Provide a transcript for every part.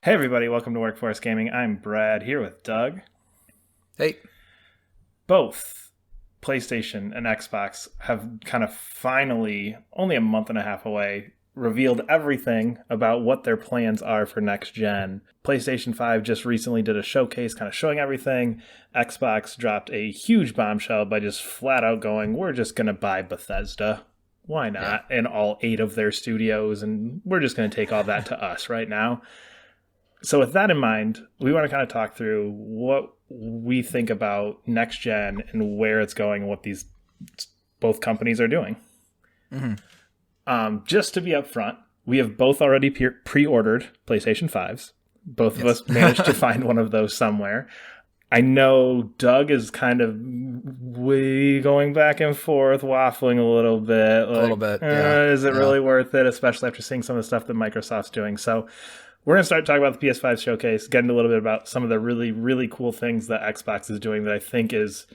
Hey everybody, welcome to Workforce Gaming. I'm Brad here with Doug. Hey. Both PlayStation and Xbox have kind of finally, only a month and a half away, revealed everything about what their plans are for next gen. PlayStation 5 just recently did a showcase kind of showing everything. Xbox dropped a huge bombshell by just flat out going, we're just going to buy Bethesda. Why not? Yeah. In all 8 of their studios, and we're just going to take all that to us right now. So with that in mind, we want to kind of talk through what we think about next gen and where it's going and what these both companies are doing. Mm-hmm. Just to be upfront, we have both already pre-ordered PlayStation 5s. Both of us managed to find one of those somewhere. I know Doug is kind of going back and forth, waffling a little bit. Like, a little bit, yeah. Is it really worth it, especially after seeing some of the stuff that Microsoft's doing? So we're going to start talking about the PS5 showcase, get into a little bit about some of the really, really cool things that Xbox is doing that I think is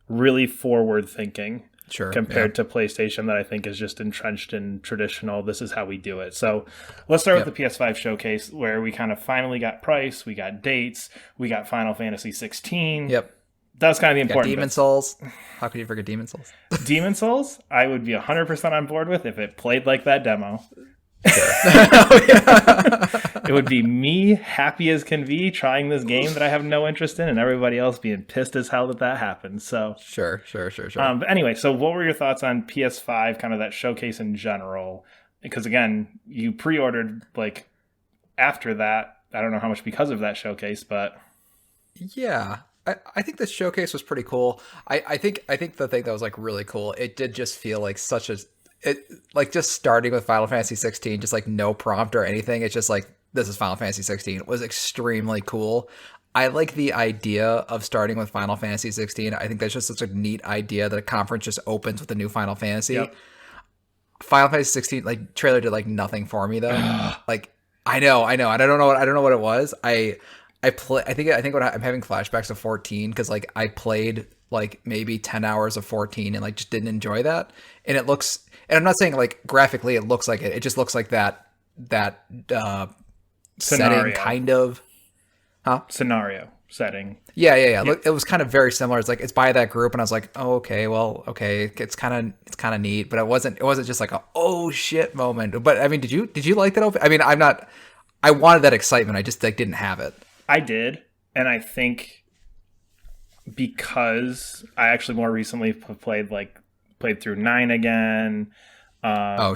really forward-thinking compared to PlayStation that I think is just entrenched in traditional, this is how we do it. So let's start with the PS5 showcase where we kind of finally got price, we got dates, we got Final Fantasy 16. Yep. That was kind of the important Demon Souls. How could you forget Demon Souls? Demon Souls, I would be 100% on board with if it played like that demo. Sure. It would be me happy as can be trying this game that I have no interest in, and everybody else being pissed as hell that happened. So sure. But anyway, so what were your thoughts on PS5, kind of that showcase in general? Because again, you pre-ordered like after that. I don't know how much because of that showcase, but yeah. I think this showcase was pretty cool. I think the thing that was like really cool, it did just feel like like just starting with Final Fantasy 16, just like no prompt or anything. It's just like, this is Final Fantasy 16. It was extremely cool. I like the idea of starting with Final Fantasy 16. I think that's just such a neat idea that a conference just opens with a new Final Fantasy. Yep. Final Fantasy 16 like trailer did like nothing for me though. Like I know. I don't know what it was. I think what I'm having flashbacks of 14 because like I played like maybe 10 hours of 14 and like just didn't enjoy that. And it looks, and I'm not saying like graphically it looks like it. It just looks like that setting kind of, scenario setting. Yeah. Look, it was kind of very similar. It's like it's by that group, and I was like, oh, okay, it's kind of neat, but it wasn't just like a oh shit moment. But I mean, did you like that? I mean, I wanted that excitement. I just like didn't have it. I did, and I think because I actually more recently played through 9 again.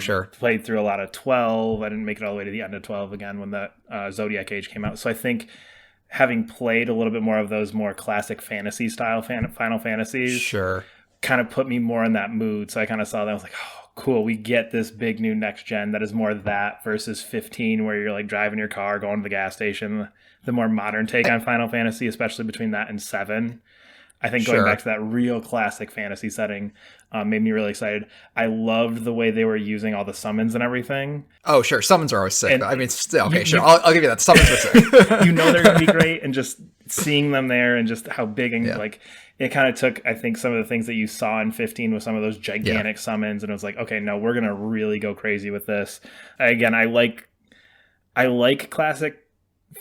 Sure. Played through a lot of 12. I didn't make it all the way to the end of 12 again when the Zodiac Age came out. So I think having played a little bit more of those more classic fantasy style Final Fantasies, sure, kind of put me more in that mood. So I kind of saw that. I was like, oh, cool. We get this big new next gen that is more that versus 15 where you're like driving your car, going to the gas station. The more modern take on Final Fantasy, especially between that and 7. I think going back to that real classic fantasy setting made me really excited. I loved the way they were using all the summons and everything. Oh, sure. Summons are always sick. And I mean, sure. I'll give you that. Summons are sick. They're going to be great. And just seeing them there and just how big and like it kind of took, I think, some of the things that you saw in 15 with some of those gigantic summons. And it was like, okay, no, we're going to really go crazy with this. Again, I like classic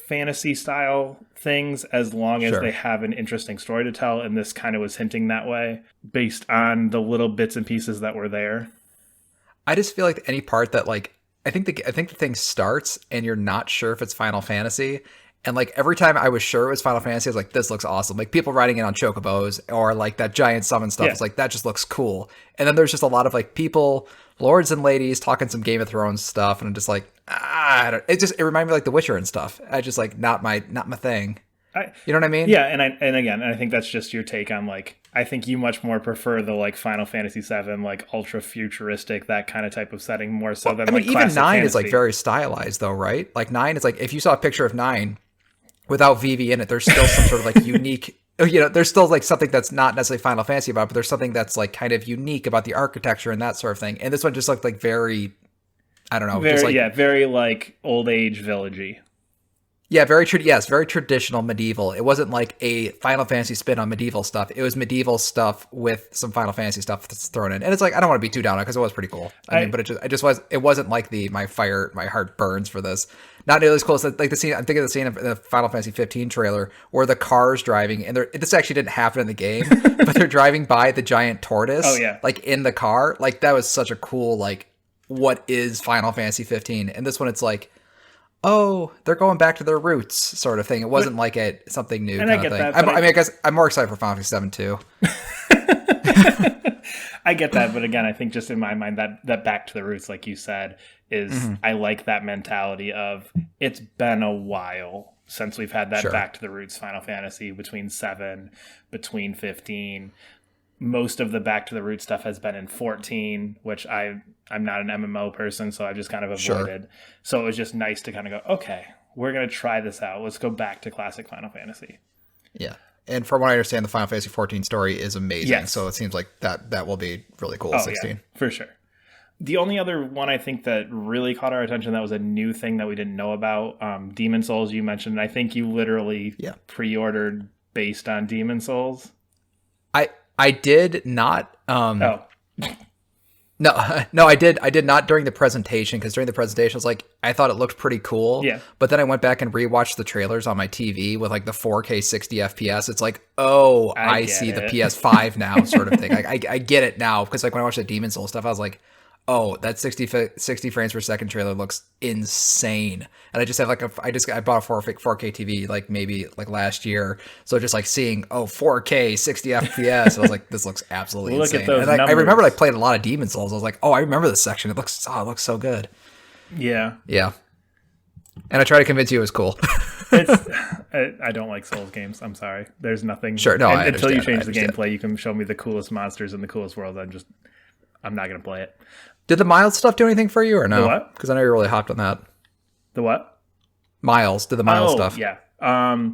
fantasy style things as long as they have an interesting story to tell, and this kind of was hinting that way based on the little bits and pieces that were there. I just feel like any part that like I think the thing starts and you're not sure if it's Final Fantasy, and like every time I was sure it was Final Fantasy, I was like, this looks awesome. Like people riding in on chocobos or like that giant summon stuff. It's like that just looks cool. And then there's just a lot of like people, lords and ladies, talking some Game of Thrones stuff, and I'm just like, it reminded me of like The Witcher and stuff. I just like not my thing. You know what I mean? Yeah, and again, I think that's just your take on like I think you much more prefer the like Final Fantasy 7 like ultra futuristic that kind of type of setting more so than like even 9 fantasy. Is like very stylized though, right? Like 9 is like if you saw a picture of 9 without VV in it, there's still some sort of like unique. There's still like something that's not necessarily Final Fantasy about, but there's something that's like kind of unique about the architecture and that sort of thing. And this one just looked like very, I don't know, very like old age villagey. Yeah, very traditional medieval. It wasn't like a Final Fantasy spin on medieval stuff. It was medieval stuff with some Final Fantasy stuff that's thrown in. And it's like I don't want to be too down on it because it was pretty cool. But it wasn't like my heart burns for this. Not nearly as close. Like the scene, I'm thinking of the scene in the Final Fantasy 15 trailer where the car's driving, and this actually didn't happen in the game, but they're driving by the giant tortoise, Oh yeah, like in the car. Like that was such a cool, like, what is Final Fantasy 15? And this one, it's like, oh, they're going back to their roots, sort of thing. It wasn't like something new. And kind I get of thing. that. I mean, I guess I'm more excited for Final Fantasy 7 too. I get that, but again, I think just in my mind that back to the roots, like you said, is I like that mentality of it's been a while since we've had that back to the roots Final Fantasy between 7, between 15. Most of the back to the roots stuff has been in 14, which I'm not an MMO person, so I just kind of avoided. So it was just nice to kind of go, okay, we're going to try this out. Let's go back to classic Final Fantasy. Yeah. And from what I understand, the Final Fantasy 14 story is amazing. Yes. So it seems like that will be really cool at 16. Yeah, for sure. The only other one I think that really caught our attention that was a new thing that we didn't know about, Demon Souls, you mentioned. I think you literally pre-ordered based on Demon Souls. I did not. No, I did not during the presentation, because during the presentation, I thought it looked pretty cool. Yeah. But then I went back and rewatched the trailers on my TV with like the 4K 60 FPS. It's like, oh, I see the PS5 now, sort of thing. I get it now, because like when I watched the Demon Souls stuff, I was like, oh, that 60 frames per second trailer looks insane. And I just have I bought a 4K TV like maybe like last year. So just like seeing, 4K 60 FPS, I was like, this looks absolutely insane. At those and I remember I played a lot of Demon Souls. I was like, oh, I remember this section. It looks so good. Yeah. Yeah. And I tried to convince you it was cool. I don't like Souls games. I'm sorry. There's nothing. Sure. No, until you change the gameplay, you can show me the coolest monsters in the coolest world. I'm not going to play it. Did the Miles stuff do anything for you or no? The what? Because I know you're really hopped on that. The what? Miles. Did the Miles stuff? Yeah. I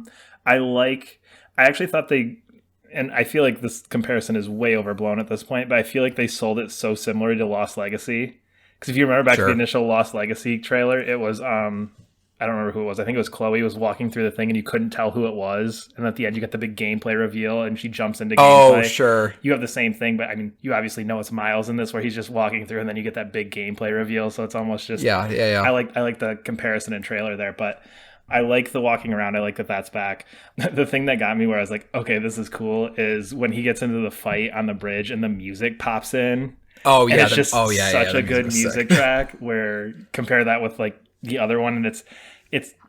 actually thought and I feel like this comparison is way overblown at this point, but I feel like they sold it so similar to Lost Legacy. Because if you remember back to the initial Lost Legacy trailer, it was, I don't remember who it was. I think it was Chloe was walking through the thing and you couldn't tell who it was. And at the end, you get the big gameplay reveal and she jumps into gameplay. Oh, sure. You have the same thing, but I mean, you obviously know it's Miles in this where he's just walking through and then you get that big gameplay reveal. So it's almost just... Yeah. I like the comparison and trailer there, but I like the walking around. I like that that's back. The thing that got me where I was like, okay, this is cool, is when he gets into the fight on the bridge and the music pops in. Oh, yeah. And it's just such a good music track where compare that with like the other one. And it's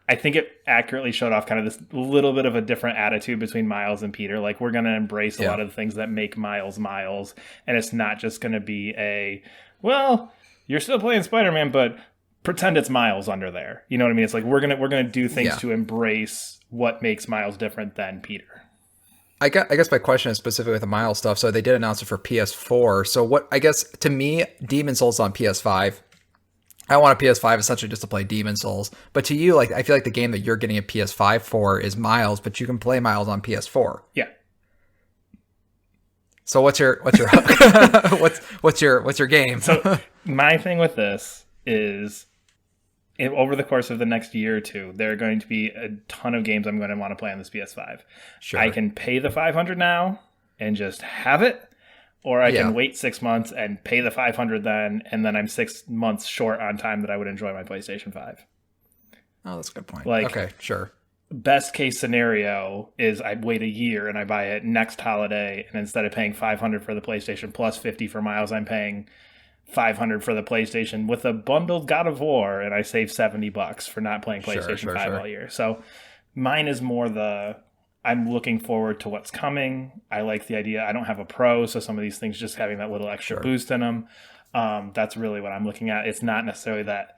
I think it accurately showed off kind of this little bit of a different attitude between Miles and Peter. Like, we're going to embrace a lot of the things that make Miles Miles. And it's not just going to be well, you're still playing Spider-Man, but pretend it's Miles under there. You know what I mean? It's like, we're going to do things to embrace what makes Miles different than Peter. I guess my question is specifically with the Miles stuff. So they did announce it for PS4. So what, I guess to me, Demon Souls on PS5, I want a PS5 essentially just to play Demon Souls. But to you, like, I feel like the game that you're getting a PS5 for is Miles, but you can play Miles on PS4. Yeah. So what's your what's your game? So my thing with this is, over the course of the next year or two, there are going to be a ton of games I'm going to want to play on this PS5. Sure. I can pay the $500 now and just have it. Or I can wait 6 months and pay the $500 then, and then I'm 6 months short on time that I would enjoy my PlayStation 5. Oh, that's a good point. Like, okay, sure. Best case scenario is I wait a year and I buy it next holiday, and instead of paying $500 for the PlayStation plus $50 for Miles, I'm paying $500 for the PlayStation with a bundled God of War, and I save $70 for not playing PlayStation 5 all year. So mine is more I'm looking forward to what's coming. I like the idea. I don't have a Pro, so some of these things just having that little extra boost in them. That's really what I'm looking at. It's not necessarily that,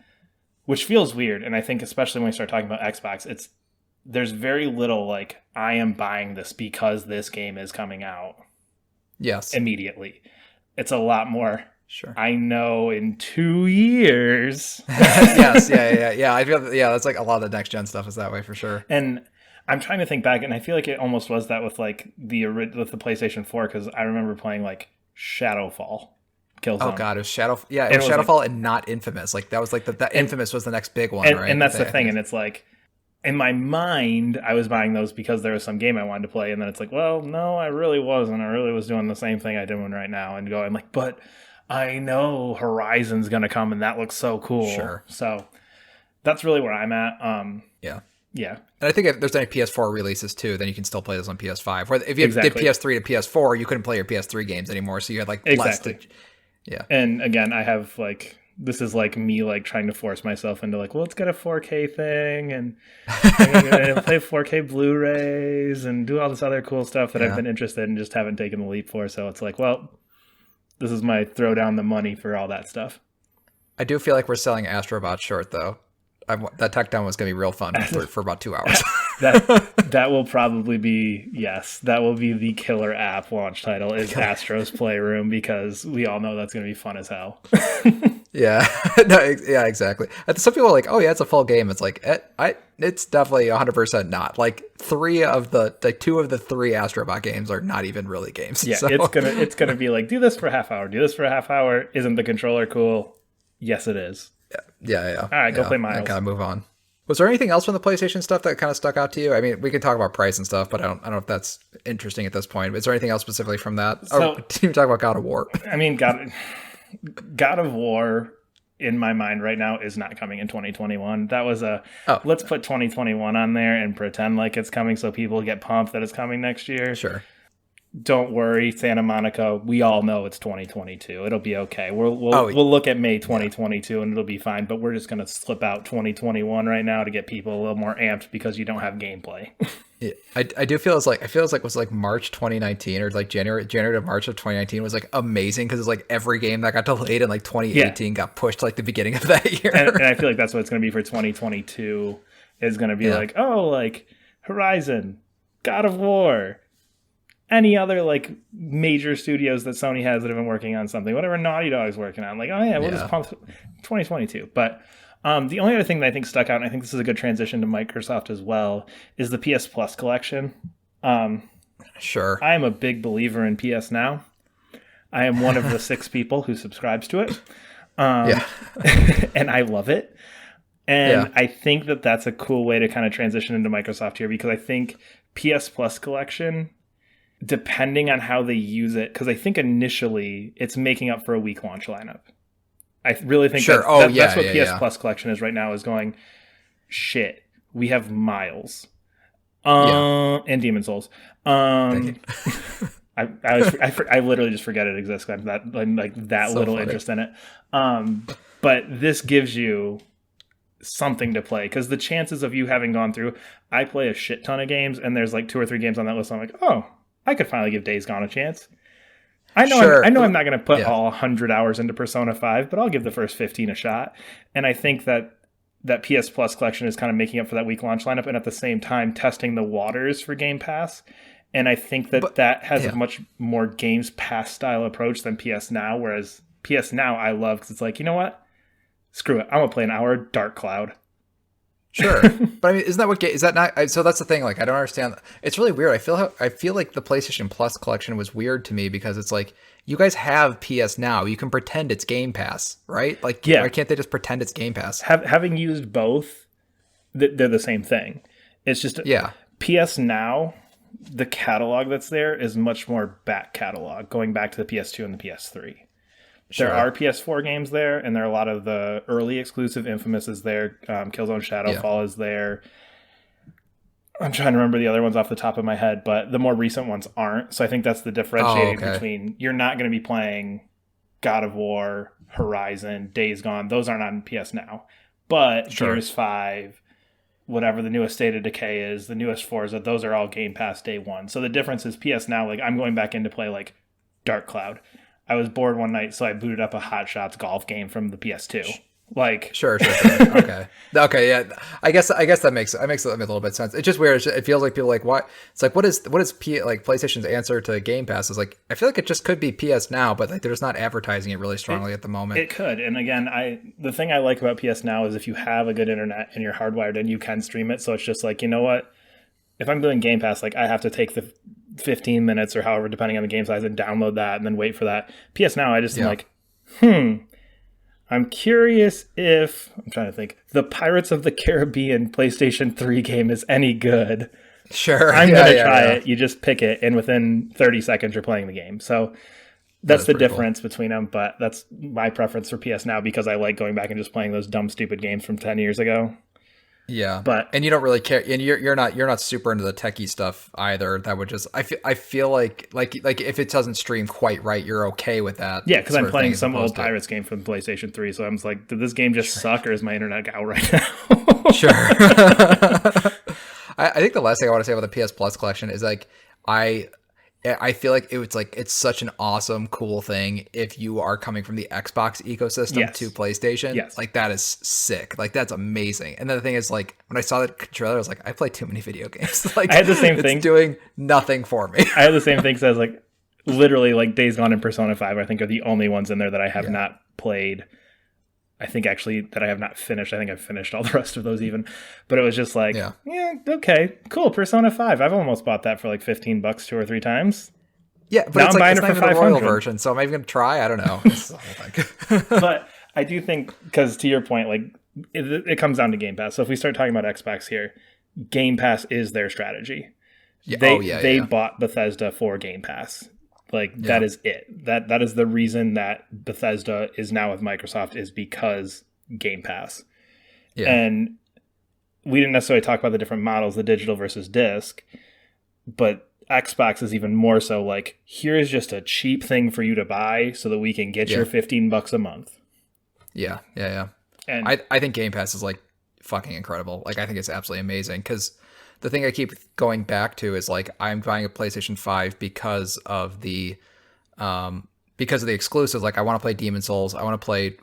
which feels weird. And I think especially when we start talking about Xbox, there's very little like, I am buying this because this game is coming out. Yes. Immediately. It's a lot more. Sure. I know in 2 years. Yes. Yeah. I feel that's like a lot of the next gen stuff is that way for sure. And I'm trying to think back, and I feel like it almost was that with like with the PlayStation 4, because I remember playing like Shadowfall, Killzone. Oh god, it was Shadowfall. Yeah, it was Shadowfall, like, and not Infamous. Like that was like that Infamous was the next big one, right? And that's the thing, and it's like in my mind, I was buying those because there was some game I wanted to play, and then it's like, well, no, I really wasn't. I really was doing the same thing I'm doing right now, and going like, but I know Horizon's gonna come, and that looks so cool. Sure. So that's really where I'm at. Yeah. Yeah. And I think if there's any PS4 releases too, then you can still play this on PS5. Where if you Exactly. did PS3 to PS4, you couldn't play your PS3 games anymore, so you had like Exactly. less to. Yeah. And again, I have like, this is like me like trying to force myself into like, well, let's get a 4K thing and I'm gonna play 4K Blu-rays and do all this other cool stuff that I've been interested in, just haven't taken the leap for. So it's like, well, this is my throw down the money for all that stuff. I do feel like we're selling Astrobot short though. That tech down was going to be real fun for about 2 hours. that will probably be, yes, that will be the killer app launch title is Astro's Playroom, because we all know that's going to be fun as hell. Yeah, yeah, exactly. Some people are like, oh yeah, it's a full game. It's like, it's definitely 100% not. Like two of the 3 Astrobot games are not even really games. Yeah, so. it's gonna be like, do this for a half hour, do this for a half hour. Isn't the controller cool? Yes, it is. Yeah. All right, go play Miles. And kind of move on. Was there anything else from the PlayStation stuff that kind of stuck out to you? I mean, we can talk about price and stuff, but I don't know if that's interesting at this point. Is there anything else specifically from that? So, didn't even talk about God of War. I mean, God of War in my mind right now is not coming in 2021. That was let's put 2021 on there and pretend like it's coming so people get pumped that it's coming next year. Sure. Don't worry, Santa Monica. We all know it's 2022. It'll be okay. We'll look at May 2022 and it'll be fine. But we're just gonna slip out 2021 right now to get people a little more amped because you don't have gameplay. Yeah, I do feel it was like March 2019 or like January to March of 2019 was like amazing because it's like every game that got delayed in like 2018 got pushed to like the beginning of that year. And I feel like that's what it's gonna be for 2022. Is gonna be like, oh, like Horizon, God of War. Any other like major studios that Sony has that have been working on something, whatever Naughty Dog's working on, like, oh yeah, we'll just pump 2022. But the only other thing that I think stuck out, and I think this is a good transition to Microsoft as well, is the PS Plus collection. Sure. I am a big believer in PS Now. I am one of the 6 people who subscribes to it. And I love it. And I think that that's a cool way to kind of transition into Microsoft here, because I think PS Plus collection, depending on how they use it, because I think initially it's making up for a weak launch lineup. I really think that's what PS Plus collection is right now, is going, shit, we have Miles and Demon Souls. I literally just forget it exists. I'm that so little funny. Interest in it. But this gives you something to play, because the chances of you having gone through, I play a shit ton of games, and there's like 2 or 3 games on that list. I'm like, oh, I could finally give Days Gone a chance. I know I'm not going to put all 100 hours into Persona 5, but I'll give the first 15 a shot. And I think that PS Plus collection is kind of making up for that weak launch lineup, and at the same time testing the waters for Game Pass. And I think that has a much more Games Pass style approach than PS Now, whereas PS Now I love because it's like, you know what? Screw it. I'm going to play an hour of Dark Cloud. Sure. But I mean, is that not, so that's the thing. Like, I don't understand. It's really weird. I feel like the PlayStation Plus collection was weird to me, because it's like, you guys have PS Now. You can pretend it's Game Pass, right? Like, why can't they just pretend it's Game Pass? Having used both, they're the same thing. It's just PS Now, the catalog that's there is much more back catalog, going back to the PS2 and the PS3. Sure. There are PS4 games there, and there are a lot of the early exclusive. Infamous is there. Killzone Shadowfall is there. I'm trying to remember the other ones off the top of my head, but the more recent ones aren't. So I think that's the differentiating between, you're not going to be playing God of War, Horizon, Days Gone. Those aren't on PS Now. But Gears 5, whatever the newest State of Decay is, the newest Forza, those are all Game Pass day one. So the difference is PS Now, like, I'm going back in to play like Dark Cloud. I was bored one night, so I booted up a Hot Shots golf game from the PS2. Like, sure. Okay, yeah. I guess that makes a little bit of sense. It's just weird. It feels like people like, what? It's like, what is PlayStation's answer to Game Pass? Is like, I feel like it just could be PS Now, but like they're just not advertising it really strongly at the moment. It could. And again, the thing I like about PS Now is if you have a good internet and you're hardwired in, you can stream it. So it's just like, you know what? If I'm doing Game Pass, like, I have to take the 15 minutes or however, depending on the game size, and download that and then wait for that. PS Now, I just am like, I'm curious if, I'm trying to think, the Pirates of the Caribbean PlayStation 3 game is any good. Sure. I'm going to try it. You just pick it, and within 30 seconds, you're playing the game. So That's the pretty difference between them, but that's my preference for PS Now because I like going back and just playing those dumb, stupid games from 10 years ago. Yeah, But and you don't really care, and you're not super into the techie stuff either. That would just I feel like if it doesn't stream quite right, you're okay with that. yeah, because I'm playing some old opposed to Pirates game from PlayStation 3, so I'm just like, did this game just suck or is my internet out right now? sure. I think the last thing I want to say about the PS Plus collection is like I feel like it's such an awesome, cool thing if you are coming from the Xbox ecosystem Yes. to PlayStation. Yes. Like that is sick. Like that's amazing. And then the thing is, like when I saw that trailer, I was like, I play too many video games. Like I had the same it's thing. doing nothing for me. I had the same thing. Says like literally like Days Gone and Persona 5, I think are the only ones in there that I have not played. I think actually that I have not finished. I think I've finished all the rest of those even. But it was just like, yeah okay, cool. Persona 5. I've almost bought that for like $15 2 or 3 times. Yeah, but now it's I'm like buying it's it not for even the Royal 500 version, so am I even gonna try? I don't know. It's the whole thing. But I do think, because to your point, like it comes down to Game Pass. So if we start talking about Xbox here, Game Pass is their strategy. Yeah. They bought Bethesda for Game Pass. Like that is it. That is the reason that Bethesda is now with Microsoft, is because Game Pass. Yeah. And we didn't necessarily talk about the different models, the digital versus disc, but Xbox is even more so like, here's just a cheap thing for you to buy so that we can get your $15 a month. Yeah. And I think Game Pass is like fucking incredible. Like I think it's absolutely amazing, because the thing I keep going back to is like, I'm buying a PlayStation 5 because of the exclusives. Like I want to play Demon Souls. I want to play,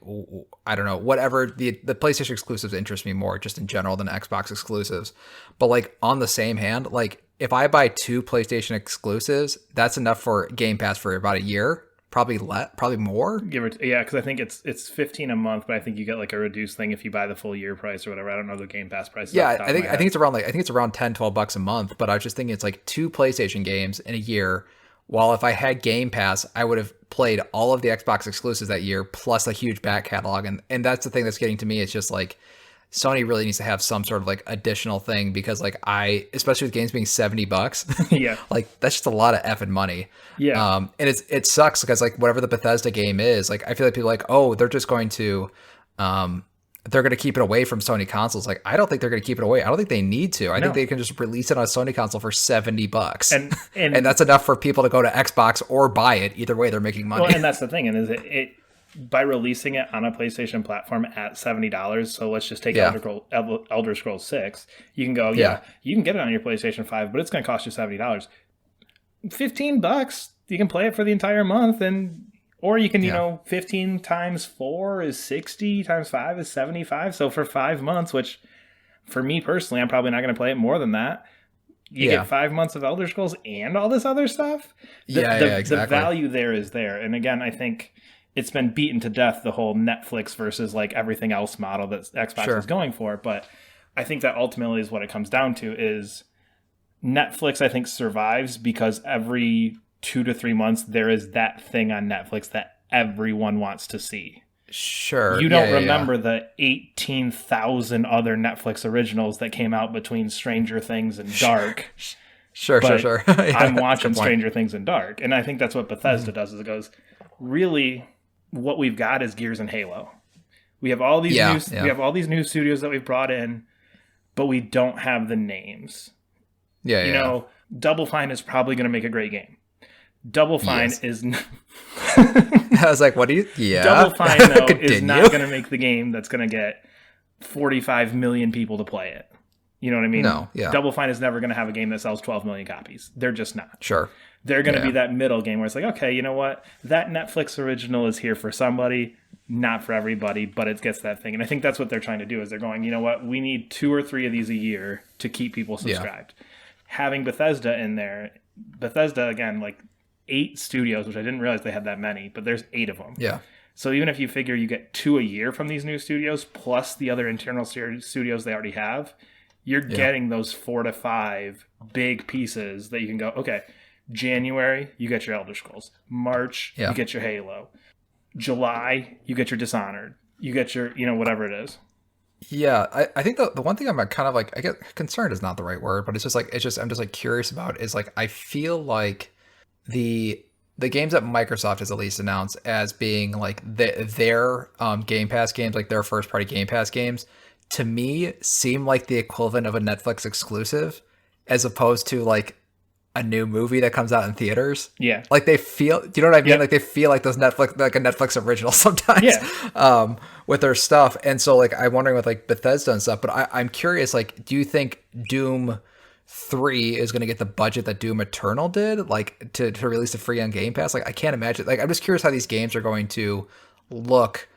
I don't know, whatever. The PlayStation exclusives interest me more just in general than Xbox exclusives. But like on the same hand, like if I buy 2 PlayStation exclusives, that's enough for Game Pass for about a year. Probably more. Yeah, because I think it's $15 a month, but I think you get like a reduced thing if you buy the full year price or whatever. I don't know the Game Pass price. Yeah, I think it's around $10-12 a month. But I was just thinking it's like 2 PlayStation games in a year. While if I had Game Pass, I would have played all of the Xbox exclusives that year plus a huge back catalog, and that's the thing that's getting to me. It's just like Sony really needs to have some sort of like additional thing, because like especially with games being $70, yeah, like that's just a lot of effing money. Yeah. And it sucks because like whatever the Bethesda game is, like I feel like people are like, oh, they're just going to they're going to keep it away from Sony consoles. Like I don't think they're going to keep it away. I don't think they need to. I think they can just release it on a Sony console for $70, and that's enough for people to go to Xbox or buy it. Either way, they're making money. Well, and that's the thing, and is it by releasing it on a PlayStation platform at $70. So let's just take Elder Scrolls 6. You can go, you can get it on your PlayStation 5, but it's going to cost you $70. $15, you can play it for the entire month, or you can, 15 times 4 is 60, times 5 is 75. So for 5 months, which for me personally, I'm probably not going to play it more than that. You get 5 months of Elder Scrolls and all this other stuff. Exactly. The value there is there. And again, I think it's been beaten to death, the whole Netflix versus like everything else model that Xbox is going for. But I think that ultimately is what it comes down to, is Netflix, I think, survives because every 2 to 3 months there is that thing on Netflix that everyone wants to see. Sure. You don't remember the 18,000 other Netflix originals that came out between Stranger Things and Dark. Sure. I'm watching Stranger Things and Dark. And I think that's what Bethesda does, is it goes, really, what we've got is Gears and Halo. We have all these we have all these new studios that we've brought in, but we don't have the names. You know, Double Fine is probably going to make a great game. Double Fine is I was like, what do you Double Fine though is not going to make the game that's going to get 45 million people to play it. You know what I mean? No, yeah. Double Fine is never going to have a game that sells 12 million copies. They're just not. Sure. They're going to be that middle game where it's like, okay, you know what? That Netflix original is here for somebody, not for everybody, but it gets that thing. And I think that's what they're trying to do, is they're going, you know what? We need 2 or 3 of these a year to keep people subscribed. Having Bethesda in there, Bethesda, again, like 8 studios, which I didn't realize they had that many, but there's 8 of them. Yeah. So even if you figure you get 2 a year from these new studios, plus the other internal studios they already have, you're getting those 4 to 5 big pieces that you can go, okay, January, you get your Elder Scrolls. March, you get your Halo. July, you get your Dishonored. You get your, whatever it is. Yeah, I think the one thing I'm kind of like, I get concerned is not the right word, but I'm just like curious about is like, I feel like the games that Microsoft has at least announced as being like their Game Pass games, like their first party Game Pass games, to me seem like the equivalent of a Netflix exclusive, as opposed to like a new movie that comes out in theaters. Yeah. Like they feel, do you know what I mean? Yep. Like they feel like those Netflix, like a Netflix original sometimes, Yeah. with their stuff. And so like, I'm wondering with like Bethesda and stuff, but I'm curious, like, do you think Doom 3 is going to get the budget that Doom Eternal did, like to release it free on Game Pass? Like, I can't imagine. Like, I'm just curious how these games are going to look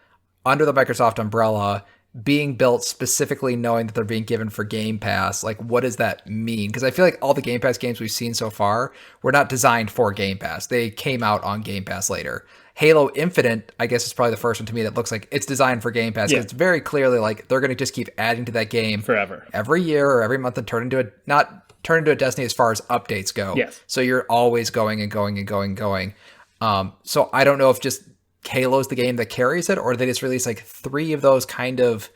under the Microsoft umbrella, being built specifically knowing that they're being given for Game Pass. Like, what does that mean? Because I feel like all the Game Pass games we've seen so far were not designed for Game Pass. They came out on Game Pass later. Halo Infinite, I guess, is probably the first one to me that looks like it's designed for Game Pass. It's very clearly like they're going to just keep adding to that game forever, every year or every month, and turn into a Destiny as far as updates go. Yes. So you're always going and going and going and going. So I don't know if just Halo's the game that carries it, or they just release like 3 of those kind of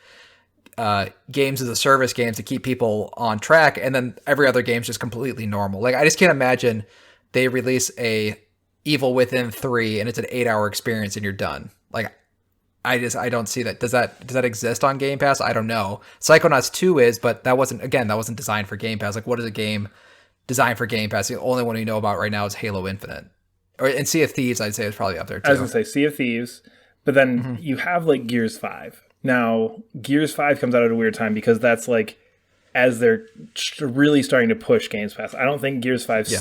games as a service games to keep people on track, and then every other game's just completely normal. Like, I just can't imagine they release a Evil Within 3 and it's an 8-hour experience and you're done. Like, I don't see that. Does that exist on Game Pass? I don't know. Psychonauts 2 is, but that wasn't designed for Game Pass. Like, what is a game designed for Game Pass? The only one we know about right now is Halo Infinite. And Sea of Thieves, I'd say, is probably up there too. I was going to say Sea of Thieves, but then you have like Gears 5. Now, Gears 5 comes out at a weird time because that's like as they're really starting to push Games Pass. I don't think Gears 5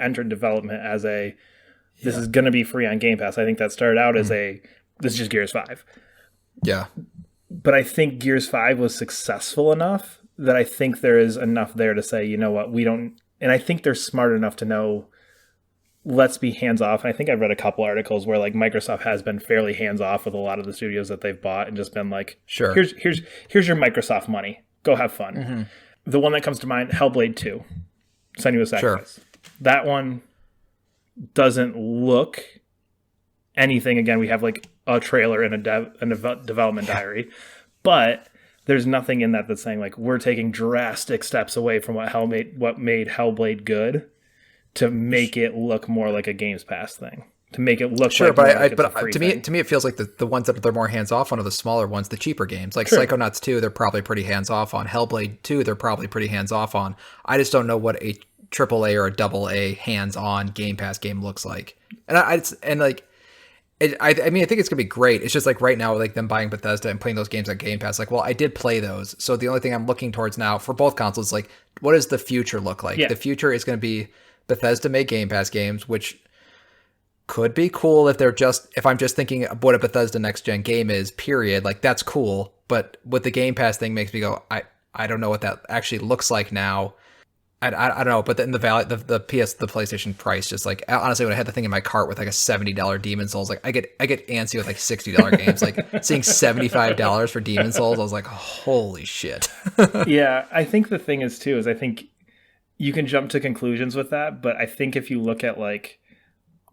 entered development as this is going to be free on Game Pass. I think that started out as this is just Gears 5. Yeah. But I think Gears 5 was successful enough that I think there is enough there to say, you know what, we don't, and I think they're smart enough to know, let's be hands off. And I think I've read a couple articles where like Microsoft has been fairly hands off with a lot of the studios that they've bought and just been like, sure, here's your Microsoft money. Go have fun. The one that comes to mind, Hellblade 2, Senua's Sacrifice. Sure. That one doesn't look anything. Again, we have like a trailer and a development diary, but there's nothing in that that's saying like we're taking drastic steps away from what made Hellblade good, to make it look more like a Games Pass thing, to make it look sure. Like but to me, it feels like the ones that they're more hands off on are the smaller ones, the cheaper games. Like Psychonauts 2, they're probably pretty hands off on. Hellblade 2, they're probably pretty hands off on. I just don't know what a AAA or a AA hands on Game Pass game looks like. And I mean, I think it's gonna be great. It's just like right now, like them buying Bethesda and putting those games on Game Pass. Like, well, I did play those, so the only thing I'm looking towards now for both consoles, like, what does the future look like? The future is going to be Bethesda made Game Pass games, which could be cool if I'm just thinking of what a Bethesda next gen game is, period. Like, that's cool. But what the Game Pass thing makes me go, I don't know what that actually looks like now. I don't know, but then the PlayStation price, just like, honestly, when I had the thing in my cart with like a $70 Demon Souls, like I get antsy with like $60 games, like seeing $75 for Demon Souls, I was like, holy shit. Yeah, I think the thing is too, I think you can jump to conclusions with that, but I think if you look at like,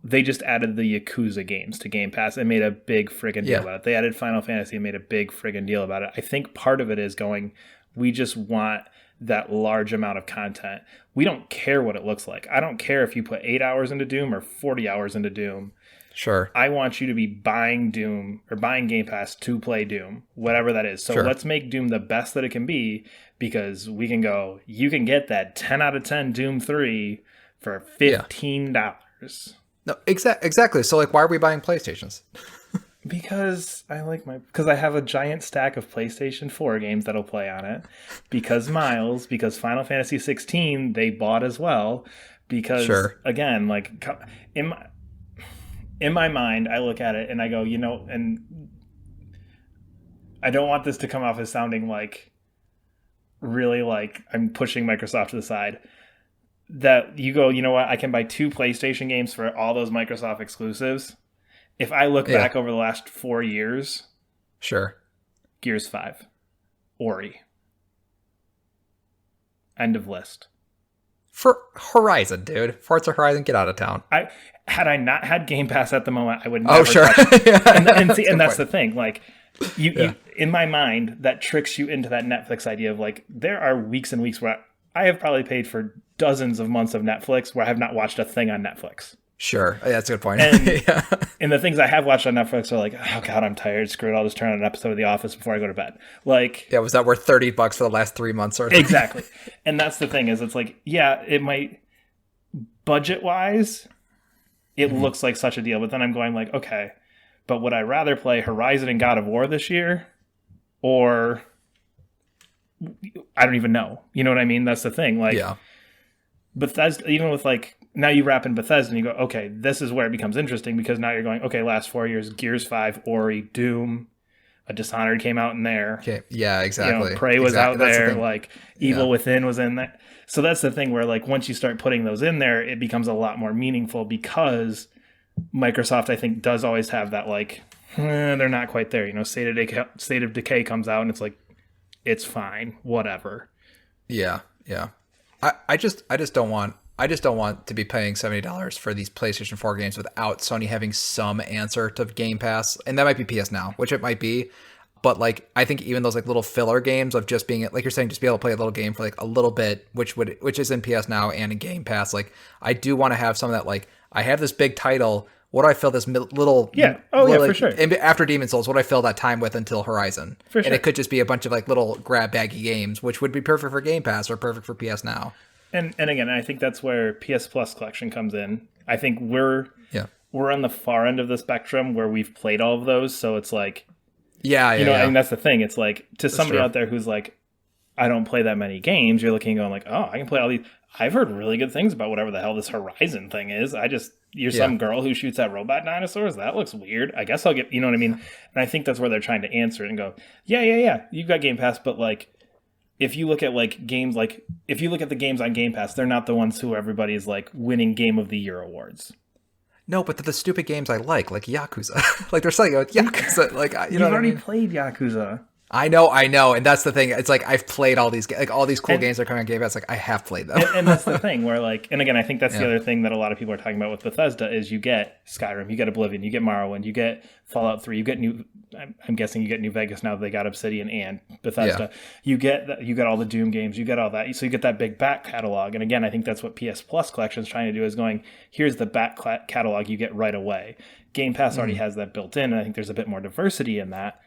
they just added the Yakuza games to Game Pass and made a big friggin' deal about it. They added Final Fantasy and made a big friggin' deal about it. I think part of it is we just want that large amount of content. We don't care what it looks like. I don't care if you put 8 hours into Doom or 40 hours into Doom. Sure. I want you to be buying Doom or buying Game Pass to play Doom, whatever that is. So let's make Doom the best that it can be, because we can go, you can get that 10 out of 10 Doom 3 for $15. No, exactly. So like, why are we buying PlayStations? Because I have a giant stack of PlayStation 4 games that'll play on it. Because Final Fantasy 16 they bought as well. Because again, like in my mind, I look at it and I go, and I don't want this to come off as sounding like really like I'm pushing Microsoft to the side. That you go, you know what? I can buy 2 PlayStation games for all those Microsoft exclusives. If I look back over the last 4 years, Gears 5, Ori, end of list. For Horizon, dude. Forza Horizon, get out of town. Had I not had Game Pass at the moment, I would never touch it. And that's the thing. Like, you, in my mind, that tricks you into that Netflix idea of like, there are weeks and weeks where I have probably paid for dozens of months of Netflix where I have not watched a thing on Netflix. Sure. Yeah, that's a good point. And Yeah. and the things I have watched on Netflix are like, oh god, I'm tired. Screw it. I'll just turn on an episode of The Office before I go to bed. Like, Yeah, was that worth $30 for the last 3 months or something? exactly. And that's the thing is, it's like, yeah, it might budget wise, it looks like such a deal. But then I'm going like, okay, but would I rather play Horizon and God of War this year, or I don't even know. You know what I mean? That's the thing. Like, Yeah. Bethesda, even with like, now you wrap in Bethesda and you go, okay, this is where it becomes interesting, because now you're going, okay, last 4 years, Gears 5, Ori, Doom, a Dishonored came out in there. Okay. Yeah, exactly. Prey was out That's the there. thing. Like, Evil Within was in there. So that's the thing where, like, once you start putting those in there, it becomes a lot more meaningful, because Microsoft, I think, does always have that, like, they're not quite there. State of Decay comes out and it's like, it's fine, whatever. Yeah. Yeah. I just don't want to be paying $70 for these PlayStation 4 games without Sony having some answer to Game Pass. And that might be PS Now, which it might be. But like, I think even those like little filler games of just being, like you're saying, just be able to play a little game for like a little bit, which is in PS Now and in Game Pass. Like, I do want to have some of that, like, I have this big title. What do I fill this little... Yeah. Oh, little, yeah, like, for sure. After Demon's Souls, what do I fill that time with until Horizon? For sure. And it could just be a bunch of like little grab baggy games, which would be perfect for Game Pass or perfect for PS Now. And again, I think that's where PS Plus collection comes in. I think we're on the far end of the spectrum where we've played all of those. So it's like, I mean, that's the thing. It's like, to somebody out there who's like, I don't play that many games, you're looking and going like, oh, I can play all these. I've heard really good things about whatever the hell this Horizon thing is. You're some girl who shoots at robot dinosaurs. That looks weird. I guess I'll get, you know what I mean? And I think that's where they're trying to answer it and go, yeah. You've got Game Pass, but like, if you look at like games, like if you look at the games on Game Pass, they're not the ones who everybody is like winning Game of the Year awards. No, but the stupid games I like Yakuza. Like, they're selling out Yakuza. Like, You've already played Yakuza. I know, and that's the thing. It's like, I've played all these, like all these cool games that are coming on Game Pass. Like, I have played them. And that's the thing where, like, and again, I think that's the other thing that a lot of people are talking about with Bethesda is you get Skyrim, you get Oblivion, you get Morrowind, you get Fallout 3, you get I'm guessing you get New Vegas now that they got Obsidian and Bethesda. You get all the Doom games, you get all that. So you get that big back catalog. And again, I think that's what PS Plus Collection is trying to do, is going, here's the back catalog you get right away. Game Pass already has that built in, and I think there's a bit more diversity in that.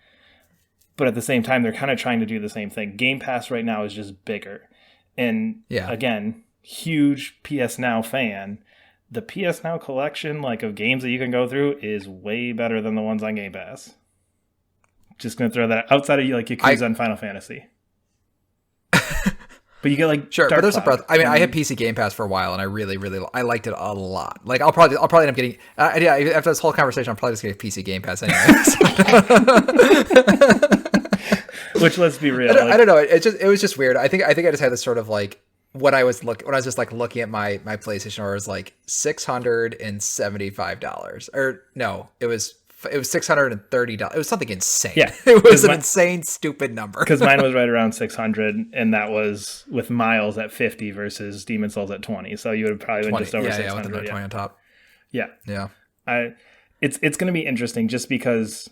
But at the same time, they're kind of trying to do the same thing. Game Pass right now is just bigger. And again, huge PS Now fan. The PS Now collection, like, of games that you can go through is way better than the ones on Game Pass. Just going to throw that outside of like Yakuza and Final Fantasy. But you get like but there's a breadth. I mean, I had PC Game Pass for a while, and I really I liked it a lot. Like, I'll probably end up getting after this whole conversation, I'm probably just getting PC Game Pass anyway. Which, let's be real, I don't know. It was just weird. I think I just had this sort of like, when I was just like looking at my PlayStation, or it was like $675, or no, it was $630. It was something insane. Yeah, it was an insane, stupid number. Because mine was right around 600, and that was with Miles at 50 versus Demon's Souls at 20. So you would have probably been just over 600. With another 20 on top. Yeah. It's going to be interesting, just because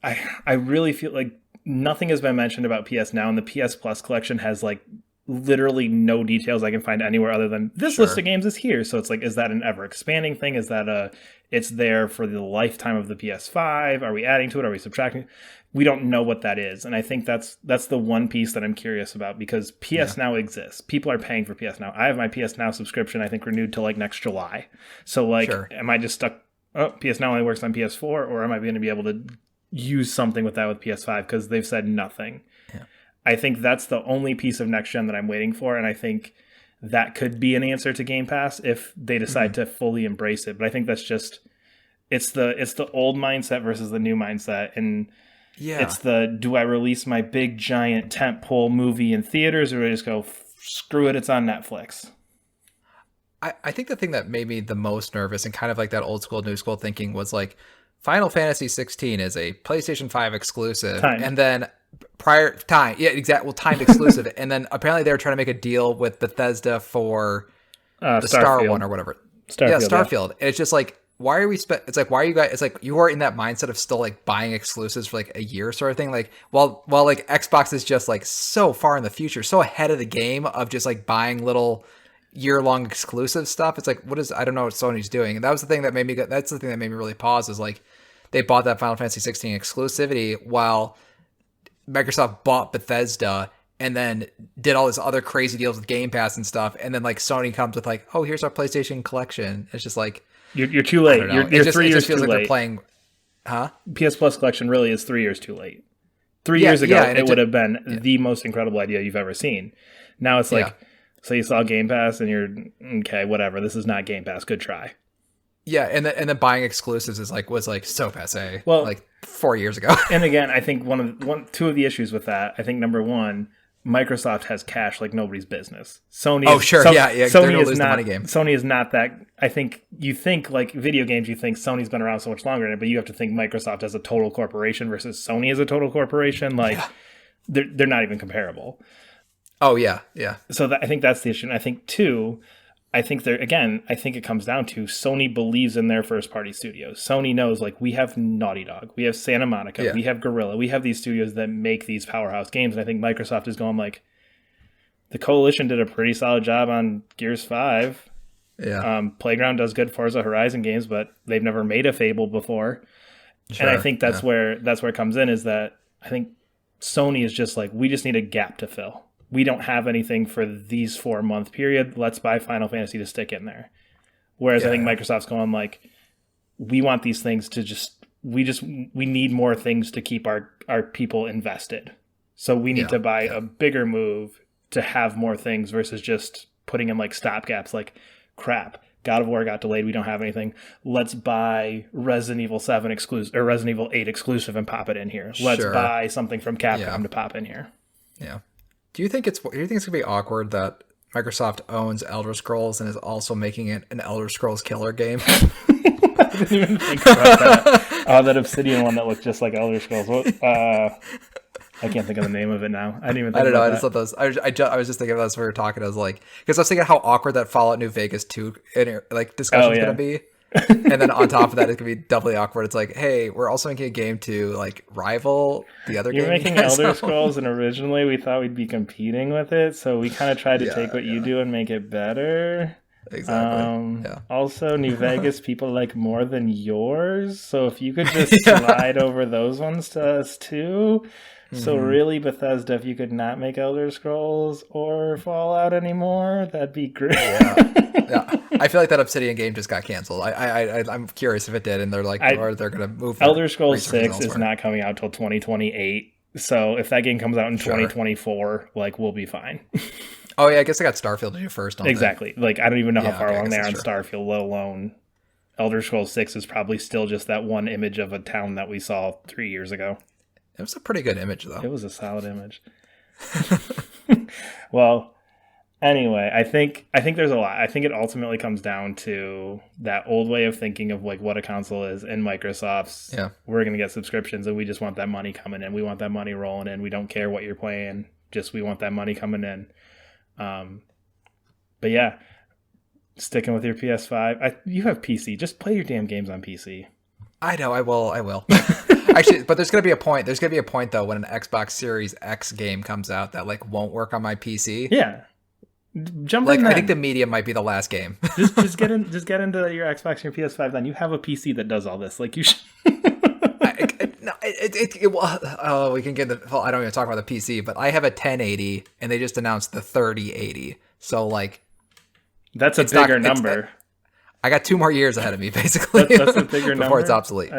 I really feel like nothing has been mentioned about PS Now, and the PS Plus collection has like literally no details I can find anywhere other than this list of games is here. So it's like, is that an ever expanding thing? Is that it's there for the lifetime of the PS5? Are we adding to it? Are we subtracting? We don't know what that is. And I think that's the one piece that I'm curious about, because PS Now exists. People are paying for PS Now. I have my PS Now subscription, I think, renewed till like next July. So like, am I just stuck? Oh, PS Now only works on PS4, or am I going to be able to use something with that with PS5? Because they've said nothing. I think that's the only piece of next gen that I'm waiting for, and I think that could be an answer to Game Pass if they decide to fully embrace it. But I think that's just it's the old mindset versus the new mindset, and it's the, do I release my big giant tentpole movie in theaters, or do I just go screw it, it's on Netflix? I think the thing that made me the most nervous, and kind of like that old school new school thinking, was like, Final Fantasy 16 is a PlayStation 5 exclusive, and then timed exclusive, and then apparently they were trying to make a deal with Bethesda for the Star one or whatever. Starfield. And it's just like, why are we it's like, why are you guys, it's like, you are in that mindset of still like buying exclusives for like a year sort of thing, like while like Xbox is just like so far in the future, so ahead of the game of just like buying little, year-long exclusive stuff. It's like, I don't know what Sony's doing. And that was the thing that made me that's the thing that made me really pause, is like they bought that Final Fantasy 16 exclusivity while Microsoft bought Bethesda and then did all this other crazy deals with Game Pass and stuff. And then like Sony comes with like, oh, here's our PlayStation collection. It's just like, you're too late. You're 3 years too late. It just feels like they're playing, PS Plus collection really is 3 years too late. 3 years ago, it would have been the most incredible idea you've ever seen. Now it's like, so you saw Game Pass and you're, okay, whatever. This is not Game Pass. Good try. Yeah, and then buying exclusives was like so passe. Well, like 4 years ago. And again, I think two of the issues with that. I think number one, Microsoft has cash like nobody's business. Sony. Sony is not. The money game. Sony is not that. I think you think like video games. You think Sony's been around so much longer, but you have to think Microsoft as a total corporation versus Sony as a total corporation. Like they're not even comparable. Oh yeah. So I think that's the issue. And I think two. I think it comes down to Sony believes in their first party studios. Sony knows, like, we have Naughty Dog, we have Santa Monica, we have Guerrilla, we have these studios that make these powerhouse games. And I think Microsoft is going like, the Coalition did a pretty solid job on Gears 5. Yeah. Playground does good Forza Horizon games, but they've never made a Fable before. Sure, and I think that's where it comes in, is that I think Sony is just like, we just need a gap to fill. We don't have anything for these 4 month period. Let's buy Final Fantasy to stick in there. Whereas I think Microsoft's going like, we want these things to we need more things to keep our people invested. So we need to buy a bigger move to have more things versus just putting in like stopgaps. Like, crap, God of War got delayed. We don't have anything. Let's buy Resident Evil 7 exclusive or Resident Evil 8 exclusive and pop it in here. Let's buy something from Capcom to pop in here. Yeah. Do you think it's going to be awkward that Microsoft owns Elder Scrolls and is also making it an Elder Scrolls killer game? I didn't even think about that. That Obsidian one that looked just like Elder Scrolls. I can't think of the name of it now. I didn't even think about that. I just thought those. I was just thinking about this when we were talking. I was like, because I was thinking how awkward that Fallout New Vegas 2 discussion is going to be. And then on top of that, it could be doubly awkward. It's like, hey, we're also making a game to like rival the other game. You're making Elder Scrolls, and originally we thought we'd be competing with it, so we kind of tried to take what you do and make it better. Exactly. Also, New Vegas people like more than yours, so if you could just slide over those ones to us too. So really, Bethesda, if you could not make Elder Scrolls or Fallout anymore, that'd be great. Yeah, I feel like that Obsidian game just got canceled. I'm curious if it did, and they're like, or they're going to move. Elder Scrolls 6 is not coming out till 2028. So if that game comes out in 2024, like, we'll be fine. Oh yeah, I guess I got Starfield to do first. Exactly. Like, I don't even know how far along they are on Starfield, let alone Elder Scrolls 6 is probably still just that one image of a town that we saw 3 years ago. It was a pretty good image, though. It was a solid image. Well, anyway, I think there's a lot. I think it ultimately comes down to that old way of thinking of like what a console is, and Microsoft's. Yeah. We're going to get subscriptions, and we just want that money coming in. We want that money rolling in. We don't care what you're playing. Just we want that money coming in. But yeah, sticking with your PS5. You have PC. Just play your damn games on PC. I know. I will. Actually, but there's gonna be a point. There's gonna be a point though when an Xbox Series X game comes out that like won't work on my PC. Yeah, jump like in. I think the Medium might be the last game. just get into your Xbox and your PS5. Then you have a PC that does all this. Like you should. We can get the. Well, I don't even talk about the PC, but I have a 1080, and they just announced the 3080. So like, that's a bigger number. I got 2 more years ahead of me, basically. That's a bigger number. Before it's obsolete.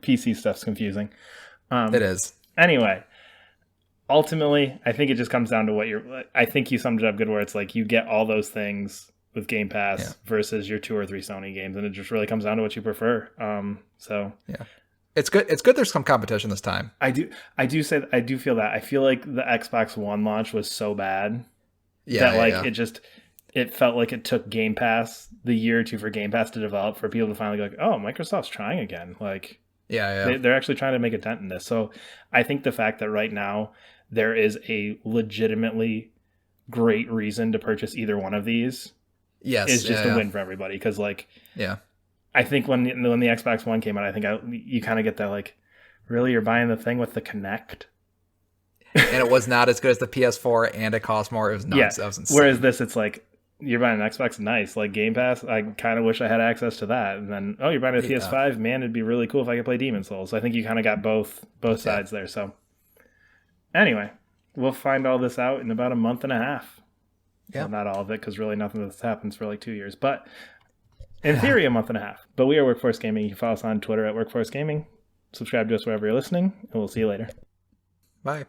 PC stuff's confusing. It is. Anyway, ultimately, I think it just comes down to I think you summed it up good, where it's like you get all those things with Game Pass versus your 2 or 3 Sony games, and it just really comes down to what you prefer. So yeah, it's good. It's good. There's some competition this time. I do feel that. I feel like the Xbox One launch was so bad it felt like it took Game Pass the year or 2 for Game Pass to develop, for people to finally go like, oh, Microsoft's trying again. Like, they're actually trying to make a dent in this. So I think the fact that right now there is a legitimately great reason to purchase either one of these is just a win for everybody. Because I think when the Xbox One came out, I think you kind of get that like, really, you're buying the thing with the Kinect? And it was not as good as the PS4, and it cost more. It was nuts. That was insane. Whereas this, it's like, you're buying an Xbox, nice. Like Game Pass, I kind of wish I had access to that. And then, oh, you're buying a PS5, man, it'd be really cool if I could play Demon's Souls. So I think you kind of got both sides there. So anyway, we'll find all this out in about a month and a half. Yeah, well, not all of it, because really nothing that's happens for like 2 years, but in theory, a month and a half. But we are Workforce Gaming. You can follow us on Twitter at Workforce Gaming. Subscribe to us wherever you're listening, and we'll see you later. Bye.